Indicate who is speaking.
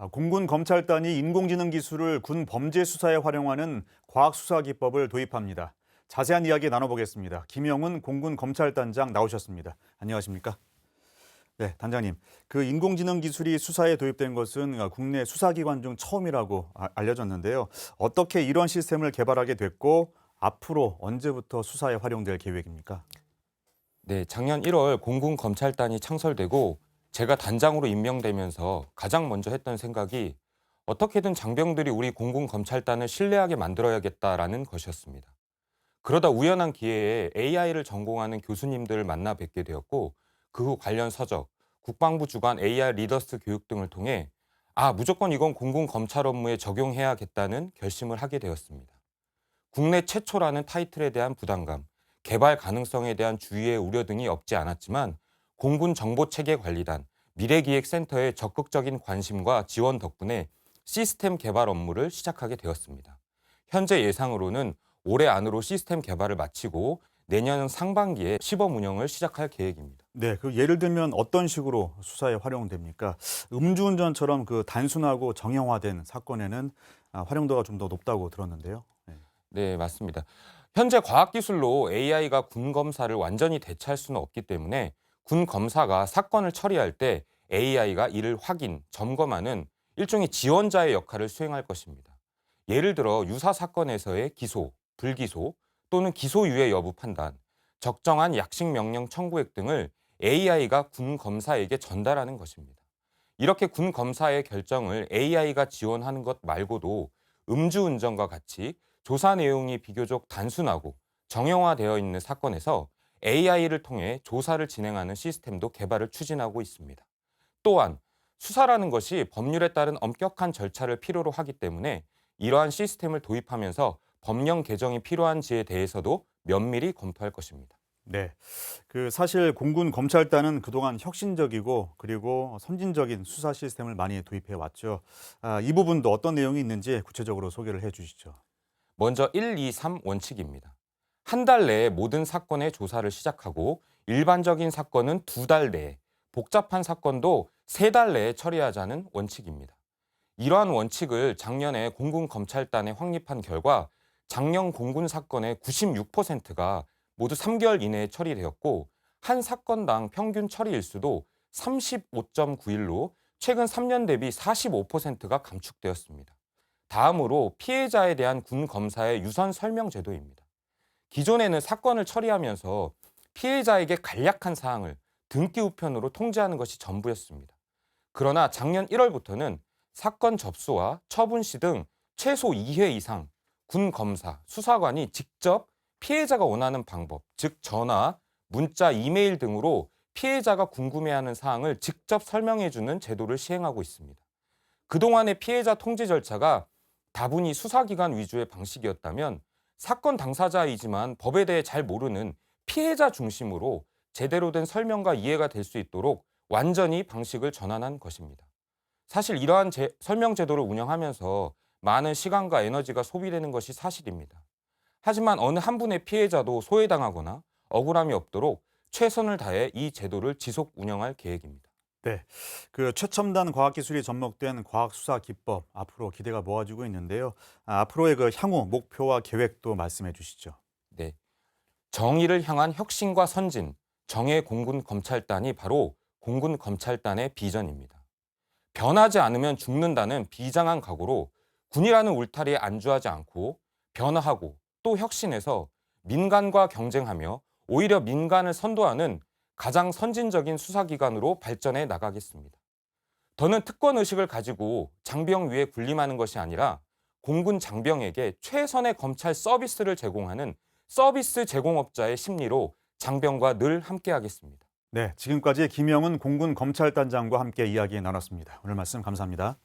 Speaker 1: 공군 검찰단이 인공지능 기술을 군 범죄 수사에 활용하는 과학 수사 기법을 도입합니다. 자세한 이야기 나눠보겠습니다. 김영훈 공군 검찰단장 나오셨습니다. 안녕하십니까? 네, 단장님. 그 인공지능 기술이 수사에 도입된 것은 국내 수사기관 중 처음이라고 알려졌는데요. 어떻게 이런 시스템을 개발하게 됐고 앞으로 언제부터 수사에 활용될 계획입니까?
Speaker 2: 네, 작년 1월 공군 검찰단이 창설되고 제가 단장으로 임명되면서 가장 먼저 했던 생각이 어떻게든 장병들이 우리 공군 검찰단을 신뢰하게 만들어야겠다라는 것이었습니다. 그러다 우연한 기회에 AI를 전공하는 교수님들을 만나 뵙게 되었고 그 후 관련 서적, 국방부 주관 AI 리더스 교육 등을 통해 무조건 이건 공군 검찰 업무에 적용해야겠다는 결심을 하게 되었습니다. 국내 최초라는 타이틀에 대한 부담감, 개발 가능성에 대한 주의의 우려 등이 없지 않았지만 공군 정보체계관리단, 미래기획센터의 적극적인 관심과 지원 덕분에 시스템 개발 업무를 시작하게 되었습니다. 현재 예상으로는 올해 안으로 시스템 개발을 마치고 내년 상반기에 시범 운영을 시작할 계획입니다.
Speaker 1: 네, 그 예를 들면 어떤 식으로 수사에 활용됩니까? 음주운전처럼 그 단순하고 정형화된 사건에는 활용도가 좀 더 높다고 들었는데요. 네.
Speaker 2: 네, 맞습니다. 현재 과학기술로 AI가 군 검사를 완전히 대체할 수는 없기 때문에 군 검사가 사건을 처리할 때 AI가 이를 확인, 점검하는 일종의 지원자의 역할을 수행할 것입니다. 예를 들어 유사 사건에서의 기소, 불기소 또는 기소유예 여부 판단, 적정한 약식 명령 청구액 등을 AI가 군 검사에게 전달하는 것입니다. 이렇게 군 검사의 결정을 AI가 지원하는 것 말고도 음주운전과 같이 조사 내용이 비교적 단순하고 정형화되어 있는 사건에서 AI를 통해 조사를 진행하는 시스템도 개발을 추진하고 있습니다. 또한 수사라는 것이 법률에 따른 엄격한 절차를 필요로 하기 때문에 이러한 시스템을 도입하면서 법령 개정이 필요한지에 대해서도 면밀히 검토할 것입니다.
Speaker 1: 네. 그 사실 공군 검찰단은 그동안 혁신적이고 그리고 선진적인 수사 시스템을 많이 도입해 왔죠. 이 부분도 어떤 내용이 있는지 구체적으로 소개를 해 주시죠.
Speaker 2: 먼저 1, 2, 3 원칙입니다. 한 달 내에 모든 사건의 조사를 시작하고 일반적인 사건은 2달 내에, 복잡한 사건도 3달 내에 처리하자는 원칙입니다. 이러한 원칙을 작년에 공군 검찰단에 확립한 결과 작년 공군 사건의 96%가 모두 3개월 이내에 처리되었고 한 사건당 평균 처리 일수도 35.9일로 최근 3년 대비 45%가 감축되었습니다. 다음으로 피해자에 대한 군 검사의 유선 설명 제도입니다. 기존에는 사건을 처리하면서 피해자에게 간략한 사항을 등기 우편으로 통지하는 것이 전부였습니다. 그러나 작년 1월부터는 사건 접수와 처분 시 등 최소 2회 이상 군 검사, 수사관이 직접 피해자가 원하는 방법, 즉 전화, 문자, 이메일 등으로 피해자가 궁금해하는 사항을 직접 설명해주는 제도를 시행하고 있습니다. 그동안의 피해자 통지 절차가 다분히 수사기관 위주의 방식이었다면 사건 당사자이지만 법에 대해 잘 모르는 피해자 중심으로 제대로 된 설명과 이해가 될 수 있도록 완전히 방식을 전환한 것입니다. 사실 이러한 설명 제도를 운영하면서 많은 시간과 에너지가 소비되는 것이 사실입니다. 하지만 어느 한 분의 피해자도 소외당하거나 억울함이 없도록 최선을 다해 이 제도를 지속 운영할 계획입니다.
Speaker 1: 네. 그 최첨단 과학기술이 접목된 과학수사 기법 앞으로 기대가 모아지고 있는데요. 앞으로의 그 향후 목표와 계획도 말씀해 주시죠.
Speaker 2: 네. 정의를 향한 혁신과 선진, 정예 공군 검찰단이 바로 공군 검찰단의 비전입니다. 변하지 않으면 죽는다는 비장한 각오로 군이라는 울타리에 안주하지 않고 변화하고 또 혁신해서 민간과 경쟁하며 오히려 민간을 선도하는 가장 선진적인 수사기관으로 발전해 나가겠습니다. 더는 특권 의식을 가지고 장병 위에 군림하는 것이 아니라 공군 장병에게 최선의 검찰 서비스를 제공하는 서비스 제공업자의 심리로 장병과 늘 함께하겠습니다.
Speaker 1: 네, 지금까지 김영은 공군 검찰단장과 함께 이야기 나눴습니다. 오늘 말씀 감사합니다.